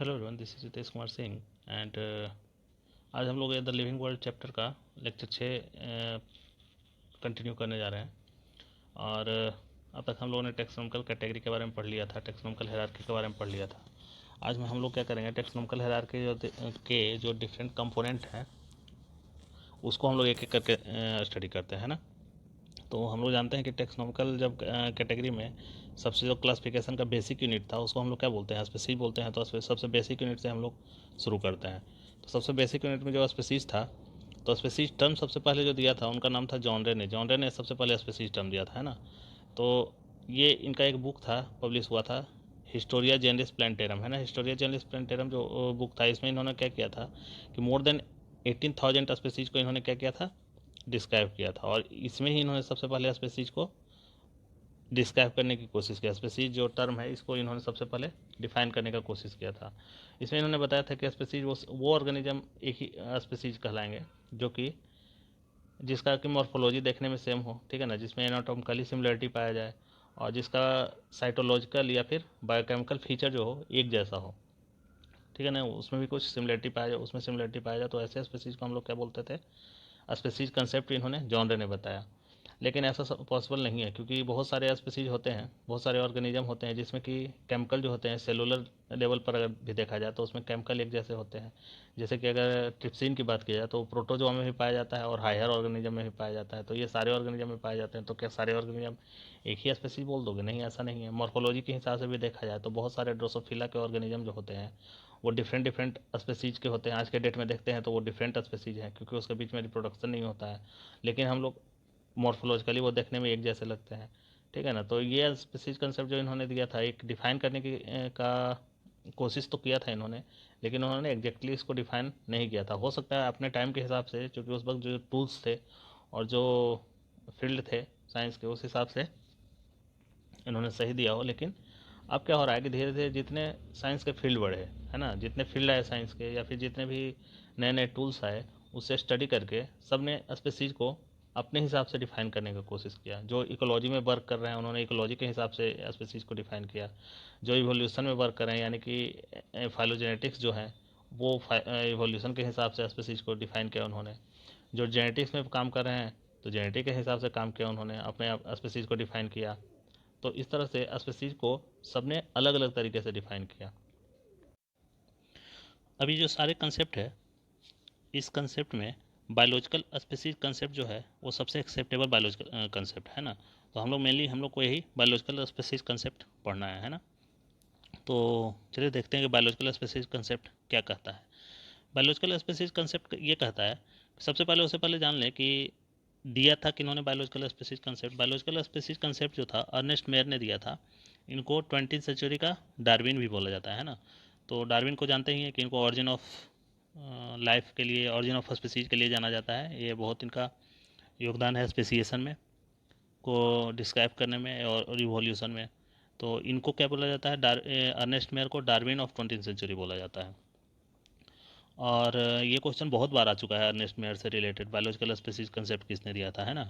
Hello everyone, this is Ritesh Kumar Singh and आज हम लोग द लिविंग वर्ल्ड चैप्टर का लेक्चर 6 कंटिन्यू करने जा रहे हैं। और अब तक हम लोगों ने टेक्सोनोमिकल कैटेगरी के बारे में पढ़ लिया था, टेक्सोनोमिकल हायरार्की के बारे में पढ़ लिया था। आज में हम लोग क्या करेंगे, टेक्सोनोमिकल हायरार्की के जो डिफरेंट कंपोनेंट हैं उसको हम लोग एक एक करके स्टडी करते हैं ना। तो हम लोग जानते हैं कि टेक्सोनोमिकल जब कैटेगरी में सबसे जो क्लासिफिकेशन का बेसिक यूनिट था उसको हम लोग क्या बोलते हैं, स्पीसीज बोलते हैं। तो सबसे बेसिक यूनिट से हम लोग शुरू करते हैं। तो सबसे बेसिक यूनिट में जो स्पीसीज था, तो स्पीसीज टर्म सबसे पहले जो दिया था उनका नाम था जॉन रे ने। जॉन रे ने सबसे पहले स्पीसीज टर्म दिया था, है ना। तो ये इनका एक बुक था, पब्लिश हुआ था, हिस्टोरिया जेनरिस प्लांटेरम, है ना। हिस्टोरिया जेनरिस प्लांटेरम जो बुक था, इसमें इन्होंने क्या किया था कि मोर देन 18,000 स्पीसीज को इन्होंने क्या किया था, डिस्क्राइब किया था। और इसमें ही इन्होंने सबसे पहले स्पीसीज को डिस्क्राइब करने की कोशिश किया। स्पीसीज जो टर्म है इसको इन्होंने सबसे पहले डिफाइन करने का कोशिश किया था। इसमें इन्होंने बताया था कि स्पीसीज वो ऑर्गेनिज्म एक ही स्पीसीज कहलाएंगे जो कि जिसका कि मॉर्फोलॉजी देखने में सेम हो, ठीक है ना, जिसमें एनाटॉमिकली सिमिलरिटी पाया जाए और जिसका साइटोलॉजिकल या फिर बायोकेमिकल फीचर जो हो एक जैसा हो, ठीक है ना, उसमें भी कुछ सिमिलरिटी पाया जाए, उसमें सिमिलरिटी पाया जाए। तो ऐसे स्पीसीज को हम लोग क्या बोलते थे, स्पीसीज कंसेप्ट इन्होंने जॉन रे ने बताया। लेकिन ऐसा पॉसिबल नहीं है, क्योंकि बहुत सारे स्पीसीज होते हैं, बहुत सारे ऑर्गेनिज्म होते हैं जिसमें कि केमिकल जो होते हैं सेलुलर लेवल पर अगर भी देखा जाए तो उसमें केमिकल एक जैसे होते हैं। जैसे कि अगर ट्रिप्सिन की बात की जाए तो प्रोटोजोआ में भी पाया जाता है और हायर ऑर्गेनिज्म में भी पाया जाता है। तो ये सारे ऑर्गेनिज्म में पाए जाते हैं। तो क्या सारे ऑर्गेनिज्म एक ही स्पीसीज बोल दोगे? नहीं, ऐसा नहीं है। मॉर्फोलॉजी के हिसाब से भी देखा जाए तो बहुत सारे ड्रोसोफिला के ऑर्गेनिज्म जो होते हैं वो डिफरेंट डिफरेंट स्पीसीज के होते हैं। आज के डेट में देखते हैं तो वो डिफरेंट स्पीसीज हैं, क्योंकि उसके बीच में रिप्रोडक्शन नहीं होता है। लेकिन हम लोग मॉर्फोलॉजिकली वो देखने में एक जैसे लगते हैं, ठीक है ना। तो ये स्पीसीज कंसेप्ट जो इन्होंने दिया था, एक डिफाइन करने की का कोशिश तो किया था इन्होंने, लेकिन उन्होंने एग्जैक्टली इसको डिफाइन नहीं किया था। हो सकता है अपने टाइम के हिसाब से, क्योंकि उस वक्त जो टूल्स थे और जो फील्ड थे साइंस के, उस हिसाब से इन्होंने सही दिया हो। लेकिन अब क्या हो रहा है कि धीरे धीरे जितने साइंस के फील्ड बढ़े, है ना, जितने फील्ड आए साइंस के या फिर जितने भी नए नए टूल्स आए, उससे स्टडी करके सब ने स्पीसीज को अपने हिसाब से डिफाइन करने की कोशिश किया। जो इकोलॉजी में वर्क कर रहे हैं उन्होंने इकोलॉजी के हिसाब से स्पीसीज को डिफाइन किया। जो इवोल्यूशन में वर्क कर रहे हैं, यानी कि फाइलोजेनेटिक्स जो है, वो इवोल्यूशन के हिसाब से स्पीसीज को डिफाइन किया उन्होंने। जो जेनेटिक्स में काम कर रहे हैं तो जेनेटिक के हिसाब से काम किया उन्होंने, अपने स्पीसीज को डिफाइन किया। तो इस तरह से स्पीसीज को सबने अलग अलग तरीके से डिफाइन किया। अभी जो सारे कंसेप्ट है, इस कंसेप्ट में बायोलॉजिकल स्पीसीज कंसेप्ट जो है वो सबसे एक्सेप्टेबल बायोलॉजिकल कंसेप्ट है ना। तो हम लोग को यही बायोलॉजिकल स्पीसीज कंसेप्ट पढ़ना है ना। तो चलिए देखते हैं कि बायोलॉजिकल स्पीसीज कंसेप्ट क्या कहता है। बायोलॉजिकल स्पीसीज कंसेप्ट ये कहता है, सबसे पहले उससे पहले जान लें कि दिया था किन्होंने biological species concept. Biological species concept जो था अर्नेस्ट मेयर ने दिया था। इनको 20वीं सेंचुरी का डार्विन भी बोला जाता है ना। तो डार्विन को जानते ही हैं कि इनको ऑरिजिन ऑफ लाइफ के लिए, ऑरिजिन ऑफ स्पीसीज के लिए जाना जाता है। ये बहुत इनका योगदान है स्पेसिएशन में, को डिस्क्राइब करने में और रिवॉल्यूशन में। तो इनको क्या बोला जाता है, अर्नेस्ट मेयर को डार्विन ऑफ 20वीं सेंचुरी बोला जाता है। और ये क्वेश्चन बहुत बार आ चुका है अर्नेस्ट मेयर से रिलेटेड, बायोलॉजिकल स्पीसीज कंसेप्ट किसने दिया था, है ना।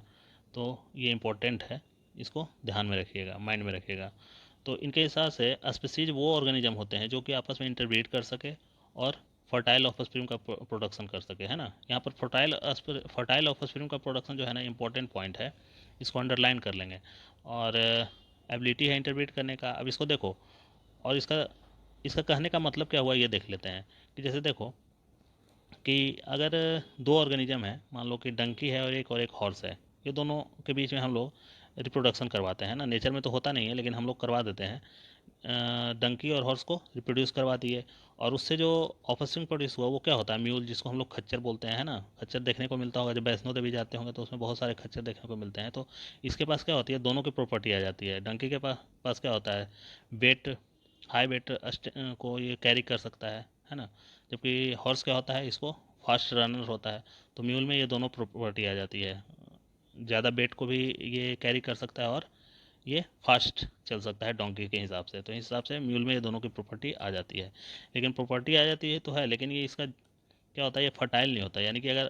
तो ये इंपॉर्टेंट है, इसको ध्यान में रखिएगा, माइंड में रखिएगा। तो इनके हिसाब से स्पीसीज वो ऑर्गेनिज्म होते हैं जो कि आपस में इंटरब्रीड कर सके और फर्टाइल ऑफस्प्रीम का प्रोडक्शन कर सके, है ना। यहाँ पर फर्टाइल ऑफस्प्रीम का प्रोडक्शन जो है ना, इंपॉर्टेंट पॉइंट है, इसको अंडरलाइन कर लेंगे। और एबिलिटी है इंटरब्रीड करने का। अब इसको देखो, और इसका इसका कहने का मतलब क्या हुआ ये देख लेते हैं। कि जैसे देखो कि अगर दो ऑर्गेनिज्म है, मान लो कि डंकी है और एक हॉर्स है, ये दोनों के बीच में हम लोग रिप्रोडक्शन करवाते हैं ना। नेचर में तो होता नहीं है लेकिन हम लोग करवा देते हैं। डंकी और हॉर्स को रिप्रोड्यूस करवा दिए, और उससे जो ऑफस्प्रिंग प्रोड्यूस हुआ वो क्या होता है, म्यूल, जिसको हम लोग खच्चर बोलते हैं, है ना। खच्चर देखने को मिलता होगा, जब वैष्णो देवी जाते होंगे तो उसमें बहुत सारे खच्चर देखने को मिलते हैं। तो इसके पास क्या होती है, दोनों की प्रॉपर्टी आ जाती है। डंकी के पास क्या होता है, वेट, हाई वेट को ये कैरी कर सकता है ना। जबकि हॉर्स क्या होता है, इसको फास्ट रनर होता है। तो म्यूल में ये दोनों प्रॉपर्टी आ जाती है, ज़्यादा वेट को भी ये कैरी कर सकता है और ये फास्ट चल सकता है डोंकी के हिसाब से। तो इस हिसाब से म्यूल में ये दोनों की प्रॉपर्टी आ जाती है। लेकिन प्रॉपर्टी आ जाती है तो है, लेकिन ये इसका क्या होता है, ये फर्टाइल नहीं होता। यानी कि अगर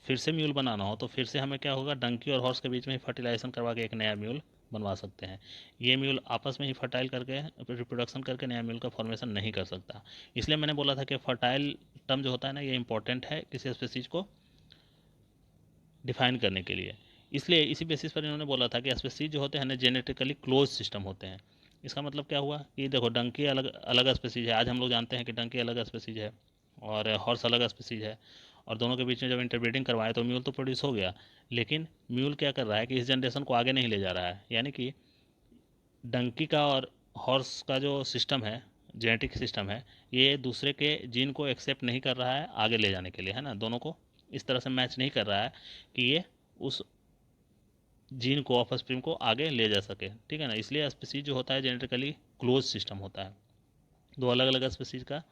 फिर से म्यूल बनाना हो तो फिर से हमें क्या होगा, डंकी और हॉर्स के बीच में ही फर्टिलाइजेशन करवा के एक नया म्यूल बनवा सकते हैं। ये म्यूल आपस में ही फर्टाइल करके रिप्रोडक्शन करके नया म्यूल का फॉर्मेशन नहीं कर सकता। इसलिए मैंने बोला था कि फर्टाइल टर्म जो होता है ना, ये इंपॉर्टेंट है किसी स्पीसीज को डिफाइन करने के लिए। इसलिए इसी बेसिस पर इन्होंने बोला था कि स्पीसीज जो होते हैं ना जेनेटिकली क्लोज सिस्टम होते हैं। इसका मतलब क्या हुआ कि देखो डंकी अलग अलग स्पीसीज है। आज हम लोग जानते हैं कि डंकी अलग स्पीसीज है और हॉर्स अलग स्पीसीज है, और दोनों के बीच में जब इंटरब्रीडिंग करवाए तो म्यूल तो प्रोड्यूस हो गया, लेकिन म्यूल क्या कर रहा है कि इस जनरेशन को आगे नहीं ले जा रहा है। यानी कि डंकी का और हॉर्स का जो सिस्टम है, जेनेटिक सिस्टम है, ये दूसरे के जीन को एक्सेप्ट नहीं कर रहा है आगे ले जाने के लिए, है ना। दोनों को इस तरह से मैच नहीं कर रहा है कि ये उस जीन को ऑफ स्प्रिंग को आगे ले जा सके, ठीक है ना। इसलिए स्पीसीज जो होता है जेनेटिकली क्लोज सिस्टम होता है, दो अलग अलग स्पीसीज का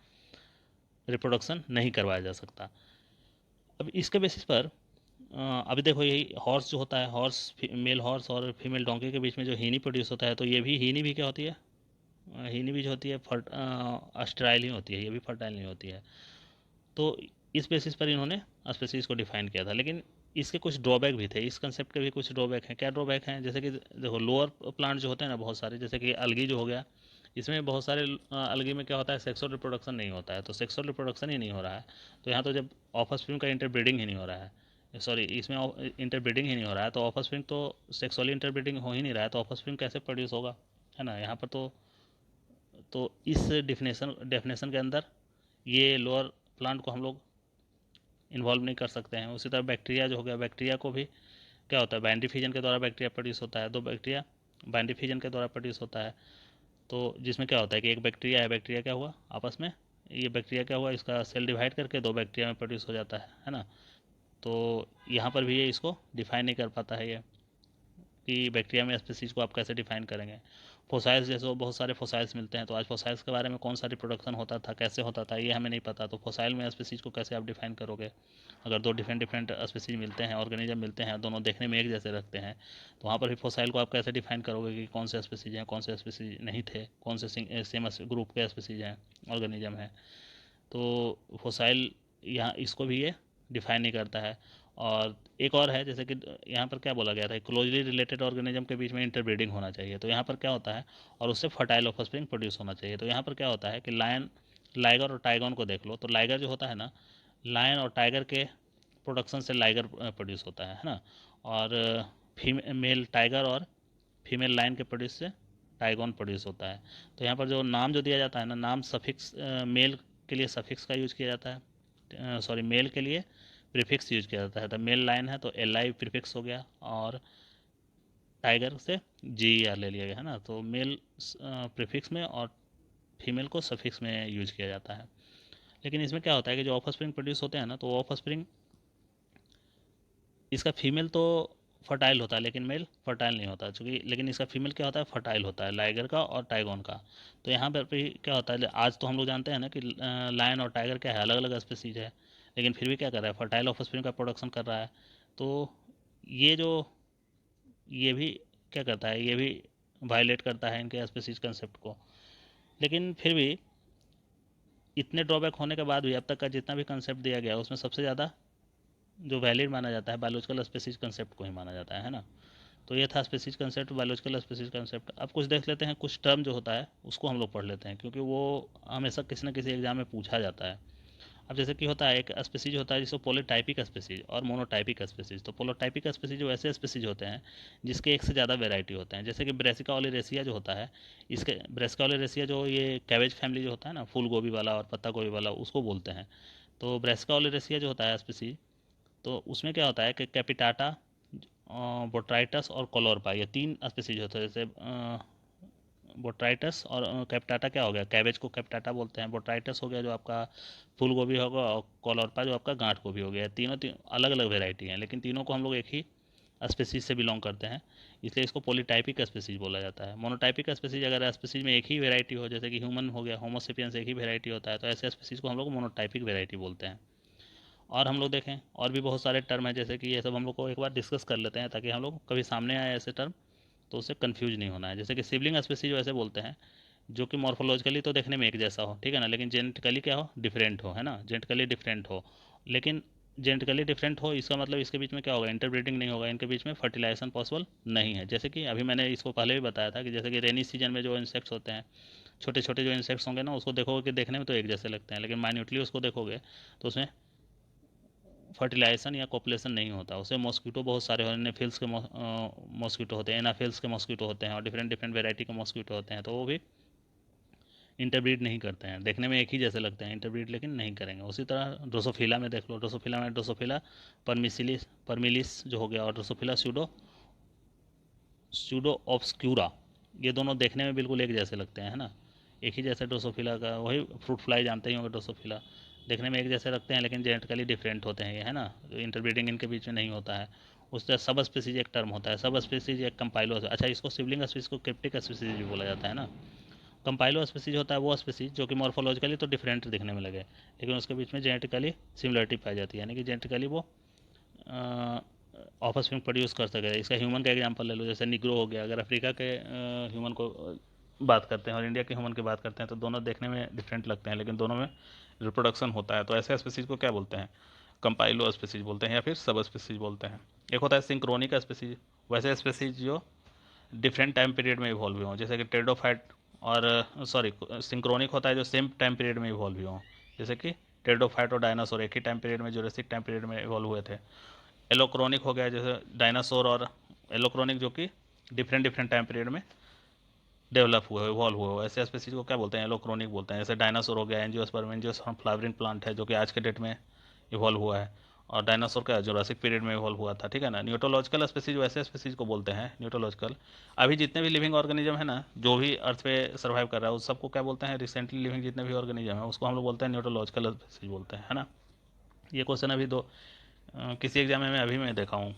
रिप्रोडक्शन नहीं करवाया जा सकता। अब इसके बेसिस पर अभी देखो यही हॉर्स जो होता है, हॉर्स मेल हॉर्स और फीमेल डोंकी के बीच में जो हीनी प्रोड्यूस होता है, तो ये भी हीनी भी क्या होती है, हीनी भी जो होती है स्टेराइल ही होती है, ये भी फर्टाइल नहीं होती है। तो इस बेसिस पर इन्होंने स्पीसीज को डिफाइन किया था। लेकिन इसके कुछ ड्रॉबैक भी थे, इस कंसेप्ट के भी कुछ ड्रॉबैक हैं। क्या ड्रॉबैक हैं, जैसे कि देखो लोअर प्लांट जो होते हैं ना बहुत सारे, जैसे कि अलगी जो हो गया, इसमें बहुत सारे अलगी में क्या होता है, सेक्सुअल रिप्रोडक्शन नहीं होता है, तो सेक्सुअल रिप्रोडक्शन ही नहीं हो रहा है। तो यहाँ तो जब ऑफस्प्रिंग का इंटरब्रीडिंग ही नहीं हो रहा है, सॉरी इसमें इंटरब्रीडिंग ही नहीं हो रहा है, तो ऑफस्प्रिंग तो सेक्सुअली इंटरब्रीडिंग हो ही नहीं रहा है, तो ऑफस्प्रिंग कैसे प्रोड्यूस होगा, है ना। यहाँ पर तो इस डेफिनेशन के अंदर ये लोअर प्लांट को हम लोग इन्वॉल्व नहीं कर सकते हैं। उसी तरह बैक्टीरिया जो हो गया, बैक्टीरिया को भी क्या होता है, बाइंड्री फिजन के द्वारा बैक्टीरिया प्रोड्यूस होता है, दो बैक्टीरिया बाइंड्री फिजन के द्वारा प्रोड्यूस होता है। तो जिसमें क्या होता है कि एक बैक्टीरिया है, बैक्टीरिया क्या हुआ आपस में, ये बैक्टीरिया क्या हुआ, इसका सेल डिवाइड करके दो बैक्टीरिया में प्रोड्यूस हो जाता है ना। तो यहाँ पर भी ये इसको डिफाइन नहीं कर पाता है ये, कि बैक्टीरिया में स्पीसीज को आप कैसे डिफाइन करेंगे। फोसाइल्स जैसे बहुत सारे फोसाइल्स मिलते हैं, तो आज फोसाइल्स के बारे में कौन सा रिप्रोडक्शन होता था, कैसे होता था, ये हमें नहीं पता। तो फोसाइल में स्पीसीज को कैसे आप डिफाइन करोगे, अगर दो डिफरेंट डिफरेंट स्पीसीज मिलते हैं, ऑर्गेनिज्म मिलते हैं, दोनों देखने में एक जैसे रखते हैं, तो वहाँ पर भी फोसाइल को आप कैसे डिफाइन करोगे कि कौन से स्पीसीज हैं, कौन से स्पीसीज नहीं थे, कौन से सेम ग्रुप के स्पीसीज हैं, ऑर्गेनिज्म हैं। तो फोसाइल यहाँ इसको भी ये डिफाइन नहीं करता है। और एक और है, जैसे कि यहाँ पर क्या बोला गया था, क्लोजली रिलेटेड ऑर्गेनिज्म के बीच में इंटरब्रीडिंग होना चाहिए, तो यहाँ पर क्या होता है, और उससे फर्टाइल ऑफस्प्रिंग प्रोड्यूस होना चाहिए। तो यहाँ पर क्या होता है कि लाइगर और टाइगन को देख लो, तो लाइगर जो होता है ना, लायन और टाइगर के प्रोडक्शन से लाइगर प्रोड्यूस होता है ना। और फीमेल टाइगर और फीमेल लायन के प्रोड्यूस से टाइगन प्रोड्यूस होता है। तो यहाँ पर जो नाम जो दिया जाता है ना, नाम सफिक्स मेल के लिए सफिक्स का यूज किया जाता है, सॉरी मेल के लिए प्रीफिक्स यूज किया जाता है। तो मेल लाइन है तो एल आई प्रीफिक्स हो गया, और टाइगर से जी आर ले लिया गया, है ना। तो मेल प्रीफिक्स में और फीमेल को सफिक्स में यूज किया जाता है। लेकिन इसमें क्या होता है कि जो ऑफस्प्रिंग प्रोड्यूस होते हैं ना, तो ऑफस्प्रिंग इसका फीमेल तो फर्टाइल होता है लेकिन मेल फर्टाइल नहीं होता, चूँकि लेकिन इसका फीमेल क्या होता है, फर्टाइल होता है, लाइगर का और टाइगन का। तो यहाँ पर भी क्या होता है, आज तो हम लोग जानते हैं ना कि लायन और टाइगर क्या है, अलग अलग स्पीसीज है, लेकिन फिर भी क्या कर रहा है, फर्टाइल ऑफस्प्रिंग का प्रोडक्शन कर रहा है। तो ये जो ये भी क्या करता है, ये भी वायलेट करता है इनके स्पीसीज कंसेप्ट को। लेकिन फिर भी इतने ड्रॉबैक होने के बाद भी अब तक का जितना भी कंसेप्ट दिया गया उसमें सबसे ज़्यादा जो वैलिड माना जाता है बायोलॉजिकल स्पीसीज कंसेप्ट को ही माना जाता है ना। तो ये था species concept, biological species concept. अब कुछ देख लेते हैं, कुछ टर्म जो होता है उसको हम लोग पढ़ लेते हैं, क्योंकि वो हमेशा किसी न किसी एग्जाम में पूछा जाता है। अब जैसे कि होता है एक स्पीसीज होता है जिसको पोलोटाइपिक स्पीसीज और मोनोटाइपिक स्पीसीज। तो पोलोटाइपिक स्पीसीज जो ऐसे स्पीसीज होते हैं जिसके एक से ज़्यादा वेराइटी होते हैं, जैसे कि ब्रेसिका ओलिरेसिया जो होता है, इसके ब्रेसिका ओलिरेसिया जो ये कैबेज फैमिली जो होता है ना, फूल गोभी वाला और पत्ता गोभी वाला, उसको बोलते हैं। तो ब्रेसिका ओलिरेसिया जो होता है स्पीसीज, तो उसमें क्या होता है कि कैपिटाटा, बोट्राइटस और कोलोरपा, ये तीन स्पीसीज होते हैं। जैसे बोट्राइटस और कैपिटाटा क्या हो गया, कैबेज को कैपिटाटा बोलते हैं, बोट्राइटस हो गया जो आपका फूल गोभी होगा, और कोलोरपा जो आपका गांठ गोभी हो गया। तीनों अलग अलग वेराइटी हैं, लेकिन तीनों को हम लोग एक ही स्पीसीज से बिलोंग करते हैं, इसलिए इसको पॉलीटाइपिक स्पीसीज बोला जाता है। मोनोटाइपिक स्पीसीज अगर स्पीसीज में एक ही वेराइटी हो, जैसे कि ह्यूमन हो गया, होमोसेपियंस एक ही वेराइटी होता है, तो ऐसे स्पीसीज को हम लोग मोनोटाइपिक वेराइटी बोलते हैं। और हम लोग देखें और भी बहुत सारे टर्म हैं, जैसे कि ये सब हम लोग को एक बार डिस्कस कर लेते हैं ताकि हम लोग कभी सामने आए ऐसे टर्म तो उससे कंफ्यूज नहीं होना है। जैसे कि सिबलिंग स्पीसीज वैसे बोलते हैं जो कि मॉर्फोलॉजिकली तो देखने में एक जैसा हो, ठीक है ना, लेकिन जेनेटिकली क्या हो, डिफरेंट हो, है ना, जेनेटिकली डिफरेंट हो, लेकिन जेनेटिकली डिफरेंट हो, इसका मतलब इसके बीच में क्या होगा, इंटरब्रीडिंग नहीं होगा, इनके बीच में फर्टिलाइजेशन पॉसिबल नहीं है। जैसे कि अभी मैंने इसको पहले भी बताया था कि जैसे कि रेनी सीजन में जो इंसेक्ट्स होते हैं, छोटे छोटे जो इंसेक्ट्स होंगे ना, उसको देखोगे कि देखने में तो एक जैसे लगते हैं, लेकिन माइन्यूटली उसको देखोगे तो उसमें फर्टिलाइजेशन या कॉपुलेशन नहीं होता। उससे मॉस्किटो बहुत सारे होते हैं, एनाफिल्स के मॉस्किटो होते हैं, एनाफिल्स के मॉस्किटो होते हैं, और डिफरेंट डिफरेंट वेराइटी के मॉस्किटो होते हैं, तो वो भी इंटरब्रीड नहीं करते हैं, देखने में एक ही जैसे लगते हैं, इंटरब्रीड लेकिन नहीं करेंगे। उसी तरह ड्रोसोफिला में देख लो, ड्रोसोफिला में ड्रोसोफिला परमिलिस जो हो गया, और ड्रोसोफिला स्यूडो ऑब्सक्यूरा, ये दोनों देखने में बिल्कुल एक जैसे लगते हैं, है ना, एक ही जैसे ड्रोसोफिला का, वही फ्रूट फ्लाई जानते ही होंगे, ड्रोसोफिला देखने में एक जैसे लगते हैं, लेकिन जेनेटिकली डिफरेंट होते हैं ये, है ना, इंटरब्रीडिंग इनके बीच में नहीं होता है। उस तरह सब स्पीसीज एक टर्म होता है, सब स्पीसीज एक कंपाइलो, अच्छा इसको सिबलिंग स्पीसीज को क्रिप्टिक स्पीसीज भी बोला जाता है ना। कंपाइलो स्पीसीज होता है वो स्पीसीज जो कि मॉर्फोलॉजिकली तो डिफरेंट दिखने में लगे, लेकिन उसके बीच में जेनेटिकली सिमिलरिटी पाई जाती है, यानी कि जेनेटिकली वो ऑफस्प्रिंग प्रोड्यूस कर सके। इसका ह्यूमन का एग्जांपल ले लो, जैसे निग्रो हो गया, अगर अफ्रीका के ह्यूमन को बात करते हैं और इंडिया के ह्यूमन की बात करते हैं तो दोनों देखने में डिफरेंट लगते हैं, लेकिन दोनों में रिप्रोडक्शन होता है। तो ऐसे स्पीसीज को क्या बोलते हैं, कंपाइलो स्पीसीज बोलते हैं या फिर सब स्पीसीज बोलते हैं। एक होता है सिंक्रोनिक स्पीसीज, वैसे स्पीसीज जो डिफरेंट टाइम पीरियड में इवॉल्व हुए हों, जैसे कि टेरिडोफाइट, और सॉरी सिंक्रोनिक होता है जो सेम टाइम पीरियड में इवॉल्व हुए हों, जैसे कि टेरिडोफाइट और डायनासोर एक ही टाइम पीरियड में, जुरासिक टाइम पीरियड में इवॉल्व हुए थे। एलोक्रोनिक हो गया जैसे डायनासोर और एलोक्रोनिक, जो कि डिफरेंट डिफरेंट टाइम पीरियड में डेवलप हुए, इवॉल्व हुए। ऐसे स्पीसीज को क्या बोलते हैं, एलोक्रोनिक बोलते हैं। जैसे डायनासोर हो गया एंजियोस्पर्म, एंजियोस्पर्म फ्लावरिंग प्लांट है जो कि आज के डेट में इवॉल्व हुआ है, और डायनासोर का जुरासिक पीरियड में इवॉल्व हुआ था, ठीक है ना। न्यूटोलॉजिकल स्पीसीज वैसे स्पीसीज को बोलते हैं, न्यूटोलॉजिकल। अभी जितने भी लिविंग ऑर्गेनिज्म है ना, जो भी अर्थ पे सर्वाइव कर रहा है, उस सबको क्या बोलते हैं, रिसेंटली लिविंग जितने भी ऑर्गेनिज्म है उसको हम लोग बोलते हैं न्यूटोलॉजिकल स्पीसीज बोलते हैं, है ना। ये क्वेश्चन अभी किसी एग्जाम में अभी मैं देखा हूँ,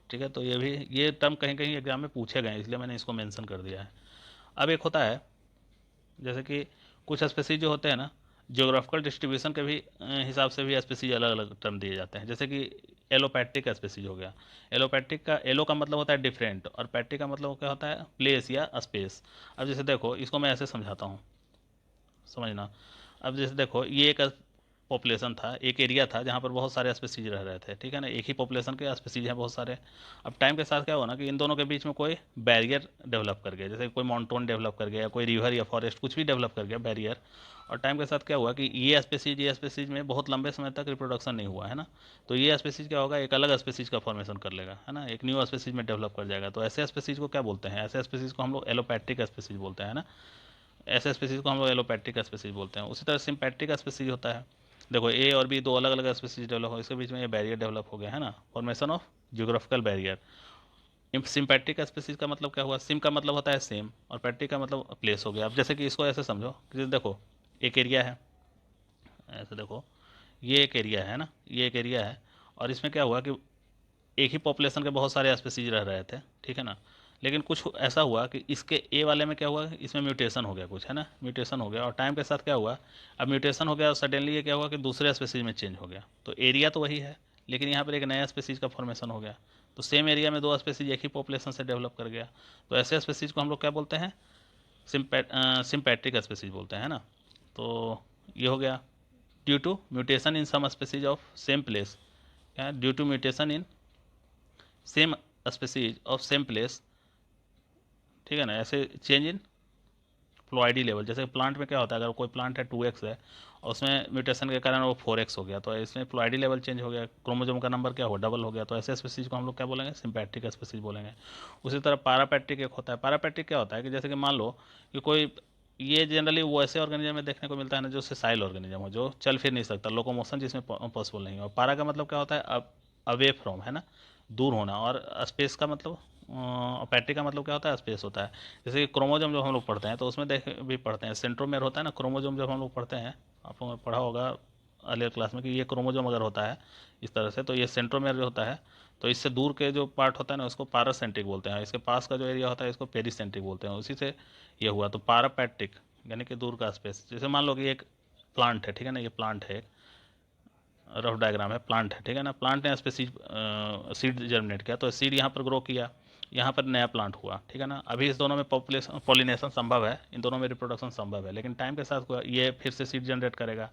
ठीक है। तो ये टर्म कहीं कहीं एग्जाम में पूछे गए, इसलिए मैंने इसको मेंशन कर दिया है। अब एक होता है जैसे कि कुछ स्पीसीज जो होते हैं ना, जियोग्राफिकल डिस्ट्रीब्यूशन के भी हिसाब से भी स्पीसीज अलग अलग टर्म दिए जाते हैं। जैसे कि एलोपैट्रिक स्पीसीज हो गया, एलोपैट्रिक का एलो का मतलब होता है डिफरेंट, और पैट्रिक का मतलब क्या होता है, प्लेस या स्पेस। अब जैसे देखो, इसको मैं ऐसे समझाता हूँ, समझना। अब जैसे देखो, ये एक पॉपुलेशन था, एक एरिया था जहाँ पर बहुत सारे स्पीसीज रह रहे थे, ठीक है ना, एक ही पॉपुलेशन के स्पीसीज हैं बहुत सारे। अब टाइम के साथ क्या हुआ ना कि इन दोनों के बीच में कोई बैरियर डेवलप कर गया, जैसे कोई माउंटेन डेवलप कर गया, कोई रिवर या फॉरेस्ट कुछ भी डेवलप कर गया बैरियर। और टाइम के साथ क्या हुआ कि ये स्पीसीज में बहुत लंबे समय तक रिप्रोडक्शन नहीं हुआ, है ना। तो ये स्पीसीज क्या होगा, एक अलग स्पीसीज का फॉर्मेशन कर लेगा, है ना, एक न्यू स्पीसीज में डेवलप कर जाएगा। तो ऐसे स्पीसीज को क्या बोलते हैं, ऐसे स्पीसीज को हम लोग एलोपैट्रिक स्पीसीज बोलते हैं ना। ऐसे स्पीसीज को हम लोग एलोपैट्रिक स्पीसीज बोलते हैं। उसी तरह सिम्पैट्रिक स्पीसीज होता है, देखो ए और बी दो अलग अलग स्पीसीज डेवलप हो, इसके बीच में ये बैरियर डेवलप हो गया, है ना, formation of geographical barrier. Sympatric species का मतलब क्या हुआ, सिम का मतलब होता है सेम, और पैट्रिक का मतलब प्लेस हो गया। अब जैसे कि इसको ऐसे समझो कि देखो एक एरिया है, ऐसे देखो ये एक एरिया है ना, ये एक एरिया है, और इसमें क्या हुआ कि एक ही पॉपुलेशन के बहुत सारे स्पीसीज रह रहे थे, ठीक है ना। लेकिन कुछ ऐसा हुआ कि इसके ए वाले में क्या हुआ, इसमें म्यूटेशन हो गया कुछ, है ना, म्यूटेशन हो गया, और टाइम के साथ क्या हुआ, अब म्यूटेशन हो गया और सडनली ये क्या हुआ कि दूसरे स्पीसीज में चेंज हो गया। तो एरिया तो वही है, लेकिन यहाँ पर एक नया स्पीसीज का फॉर्मेशन हो गया। तो सेम एरिया में दो स्पीसीज एक ही पॉपुलेशन से डेवलप कर गया। तो ऐसे स्पीसीज को हम लोग क्या बोलते हैं, सिम्पैट्रिक स्पीसीज बोलते हैं, है ना। तो ये हो गया due to mutation in some species of same place, क्या due to mutation in same species of same place, ठीक है ना। ऐसे चेंज इन प्लॉइडी लेवल, जैसे प्लांट में क्या होता है, अगर कोई प्लांट है 2x है और उसमें म्यूटेशन के कारण वो 4x हो गया, तो इसमें प्लॉइडी लेवल चेंज हो गया, क्रोमोजोम का नंबर क्या हो डबल हो गया। तो ऐसे स्पीसीज को हम लोग क्या बोलेंगे, सिम्पैट्रिक स्पीसीज बोलेंगे। उसी तरह पैरापैट्रिक एक होता है। पैरापैट्रिक क्या होता है कि जैसे कि मान लो कि कोई, ये जनरली वो ऐसे ऑर्गेनिज्म में देखने को मिलता है ना जो सेसाइल ऑर्गेनिज्म हो, जो चल फिर नहीं सकता, लोकोमोशन जिसमें पॉसिबल नहीं हो। पारा का मतलब क्या होता है, अब अवे फ्रॉम, है ना, दूर होना। और स्पेस का मतलब, पैट्रिक का मतलब क्या होता है, स्पेस होता है। जैसे कि क्रोमोजोम जब हम लोग पढ़ते हैं तो उसमें देख भी पढ़ते हैं, सेंट्रोमेयर होता है ना क्रोमोजोम, जब हम लोग पढ़ते हैं, आप लोगों ने पढ़ा होगा अर्लियर क्लास में कि ये क्रोमोजोम अगर होता है इस तरह से, तो ये सेंट्रोमेयर जो होता है, तो इससे दूर के जो पार्ट होता है ना उसको पारासेंट्रिक बोलते हैं, इसके पास का जो एरिया होता है इसको पेरीसेंट्रिक बोलते हैं। उसी से ये हुआ। तो पारापैट्रिक यानी कि दूर का स्पेस। जैसे मान लो कि एक प्लांट है, ठीक है ना, ये प्लांट है, रफ डायग्राम है, प्लांट है, ठीक है ना। प्लांट ने स्पेसीज सीड जर्मिनेट किया, तो सीड यहाँ पर ग्रो किया, यहाँ पर नया प्लांट हुआ, ठीक है ना। अभी इस दोनों में पॉपुलेशन पॉलिनेशन संभव है, इन दोनों में रिप्रोडक्शन संभव है, लेकिन टाइम के साथ ये फिर से सीड जनरेट करेगा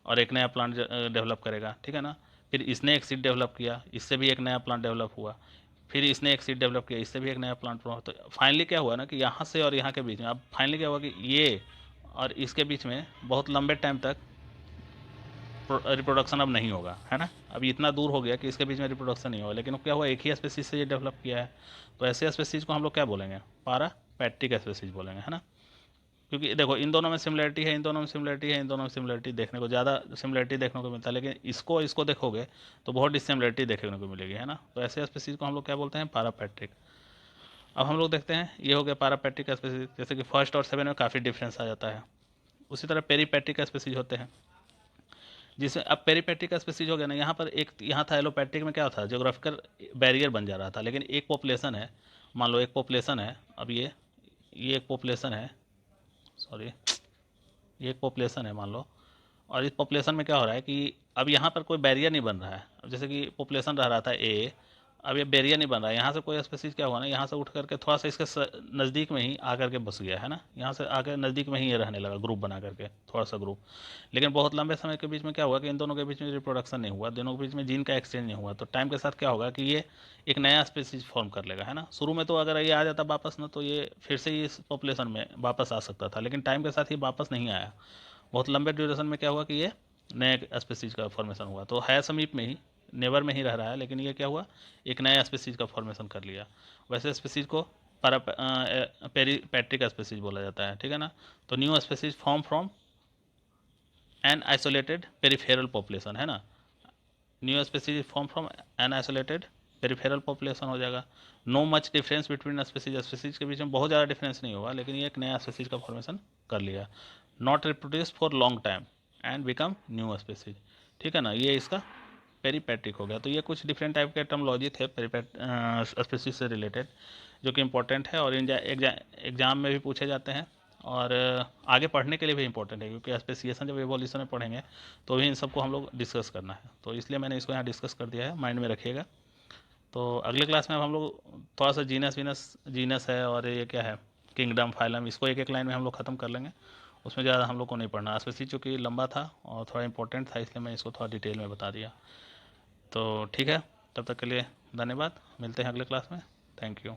और एक नया प्लांट डेवलप करेगा, ठीक है ना। फिर इसने एक सीड डेवलप किया, इससे भी एक नया प्लांट डेवलप हुआ, फिर इसने एक सीड डेवलप किया, इससे भी एक नया प्लांट हुआ। तो फाइनली क्या हुआ ना कि यहाँ से और यहाँ के बीच में अब फाइनली क्या हुआ कि ये और इसके बीच में बहुत लंबे टाइम तक रिप्रोडक्शन अब नहीं होगा, है ना। अभी इतना दूर हो गया कि इसके बीच में रिप्रोडक्शन नहीं होगा। लेकिन क्या हुआ, एक ही स्पेसीज से ये डेवलप किया है, तो ऐसे स्पेसीज को हम लोग क्या बोलेंगे, पैरापैट्रिक स्पेसीज बोलेंगे, है ना। क्योंकि देखो इन दोनों में सिमिलरिटी है, इन दोनों में सिमिलरिटी है, इन दोनों में सिमिलरिटी देखने को ज़्यादा सिमिलरिटी देखने को मिलता है, लेकिन इसको इसको देखोगे तो बहुत डिसिमिलरिटी देखने को मिलेगी, है ना। तो ऐसे स्पेसीज को हम लोग क्या बोलते हैं, पैरापैट्रिक। अब हम लोग देखते हैं, ये हो गया पैरापैट्रिक स्पेसीज, जैसे कि फर्स्ट और सेवन में काफ़ी डिफरेंस आ जाता है। उसी तरह पेरीपैट्रिक स्पेसीज होते हैं, जिसमें अब पेरीपैट्रिक स्पेसीज हो गया ना, यहाँ पर एक यहाँ था एलोपैट्रिक में क्या था, ज्योग्राफिकल बैरियर बन जा रहा था। लेकिन एक पॉपुलेशन है, मान लो एक पॉपुलेशन है, अब ये एक पॉपुलेशन है, सॉरी ये एक पॉपुलेशन है मान लो, और इस पॉपुलेशन में क्या हो रहा है कि अब यहाँ पर कोई बैरियर नहीं बन रहा है। अब जैसे कि पॉपुलेशन रह रहा था ए, अब ये बैरियर नहीं बन रहा है, यहाँ से कोई स्पेसीज क्या हुआ ना, यहाँ से उठ करके थोड़ा सा इसके नज़दीक में ही आकर के बस गया, है ना। यहाँ से आकर नज़दीक में ही ये रहने लगा, ग्रुप बना करके थोड़ा सा ग्रुप। लेकिन बहुत लंबे समय के बीच में क्या हुआ कि इन दोनों के बीच में रिप्रोडक्शन नहीं हुआ, दोनों के बीच में जीन का एक्सचेंज नहीं हुआ। तो टाइम के साथ क्या होगा कि ये एक नया स्पेसीज फॉर्म कर लेगा, है ना। शुरू में तो अगर ये आ जाता वापस ना, तो ये फिर से इस पॉपुलेशन में वापस आ सकता था, लेकिन टाइम के साथ ये वापस नहीं आया। बहुत लंबे ड्यूरेशन में क्या हुआ कि ये नए स्पेसीज का फॉर्मेशन हुआ। तो है समीप में ही, नेबर में ही रह रहा है, लेकिन ये क्या हुआ, एक नया स्पेसीज का फॉर्मेशन कर लिया। वैसे स्पेसीज को पेरीपैट्रिक स्पेसीज बोला जाता है, ठीक है ना। तो new species form from an isolated peripheral population, है ना। New species form from an isolated peripheral population हो जाएगा। No much difference between species, species के बीच में बहुत ज़्यादा डिफरेंस नहीं होगा, लेकिन ये एक नया स्पेसीज का फॉर्मेशन कर लिया। Not reproduce for long time and become new species, ठीक है ना। ये इसका पेरीपैट्रिक हो गया। तो ये कुछ डिफरेंट टाइप के टर्मोलॉजी थे स्पेसीज से रिलेटेड, जो कि इंपॉर्टेंट है और एग्जाम में भी पूछे जाते हैं, और आगे पढ़ने के लिए भी इंपॉर्टेंट है, क्योंकि स्पेसिएशन जब एवोल्यूशन में पढ़ेंगे तो भी इन सबको हम लोग डिस्कस करना है। तो इसलिए मैंने इसको यहाँ डिस्कस कर दिया है, माइंड में रखिएगा। तो अगले क्लास में अब हम लोग थोड़ा सा जीनस है और ये क्या है, किंगडम, फाइलम, इसको एक एक लाइन में हम लोग ख़त्म कर लेंगे। उसमें ज़्यादा हम लोग को नहीं पढ़ना। स्पेसिस चूँकि लंबा था और थोड़ा इंपॉर्टेंट था, इसलिए मैं इसको थोड़ा डिटेल में बता दिया। तो ठीक है, तब तक के लिए धन्यवाद, मिलते हैं अगले क्लास में। Thank you.